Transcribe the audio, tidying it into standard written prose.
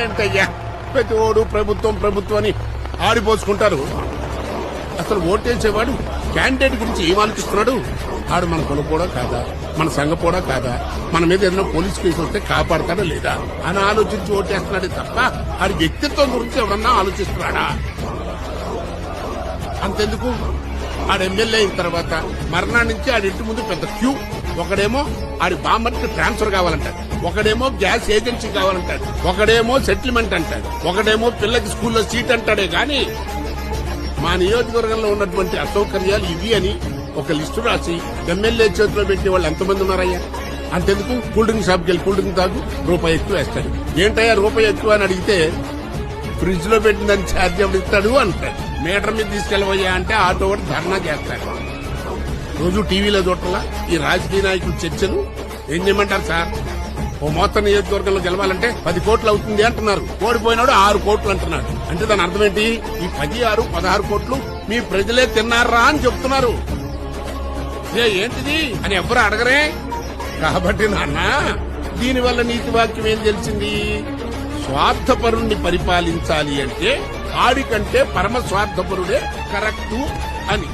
ఏంటయ్యా ప్రతి ఓడు ప్రభుత్వం ప్రభుత్వం అని ఆడిపోసుకుంటారు. అసలు ఓటేసేవాడు క్యాండిడేట్ గురించి ఏం ఆలోచిస్తున్నాడు? ఆడు మన కులం కూడా కాదా, మన సంఘం కూడా కాదా, మన మీద ఏదైనా పోలీస్ కేసు వస్తే కాపాడతాడా లేదా అని ఆలోచించి ఓటేస్తున్నాడే తప్ప ఆడి వ్యక్తిత్వం గురించి ఎవరన్నా ఆలోచిస్తున్నాడా? అంతెందుకు, ఆడు ఎమ్మెల్యే అయిన తర్వాత మర్నాడు నుంచి ఆడి ఇంటి ముందు పెద్ద క్యూ. ఒకడేమో ఆడి బామ్మర్కి ట్రాన్స్ఫర్ కావాలంటాడు, ఒకడేమో గ్యాస్ ఏజెన్సీ కావాలంటాడు, ఒకడేమో సెటిల్మెంట్ అంటాడు, ఒకడేమో పిల్లకి స్కూల్లో సీట్ అంటాడే గాని మా నియోజకవర్గంలో ఉన్నటువంటి అసౌకర్యాలు ఇవి అని ఒక లిస్టు రాసి ఎమ్మెల్యే చేతిలో పెట్టే వాళ్ళు ఎంతమంది ఉన్నారయ్యా? అంతెందుకు, కూల్ డ్రింక్ షాప్కి వెళ్ళి కూల్ డ్రింక్ తాగు రూపాయి ఎక్కువ వేస్తాడు. ఏంటయ్యా రూపాయి ఎక్కువ అని అడిగితే ఫ్రిడ్జ్ లో పెట్టిందని ఛార్జ్ ఎవడు ఇస్తాడు అంటాడు. మీటర్ మీద తీసుకెళ్ళబోయా అంటే ఆటో వాడు ధర్నా చేస్తాడు. రోజు టీవీలో చూడాలా ఈ రాజకీయ నాయకులు చర్చలు. ఏం చేయమంటారు సార్? ఓ మొత్తం నియోజకవర్గంలో గెలవాలంటే 10 కోట్లు అవుతుంది అంటున్నారు, ఓడిపోయినాడు 6 కోట్లు అంటున్నాడు. అంటే దాని అర్థం ఏంటి? ఈ 10, 6, 16 కోట్లు మీ ప్రజలే తిన్నారా అని చెప్తున్నారు. ఏంటిది అని ఎవ్వరు అడగరే. కాబట్టి నాన్న, దీనివల్ల నీతి వాక్యం ఏం తెలిసింది? స్వార్థపరుణ్ణి పరిపాలించాలి అంటే ఆడికంటే పరమ స్వార్థపరుడే కరెక్టు అని.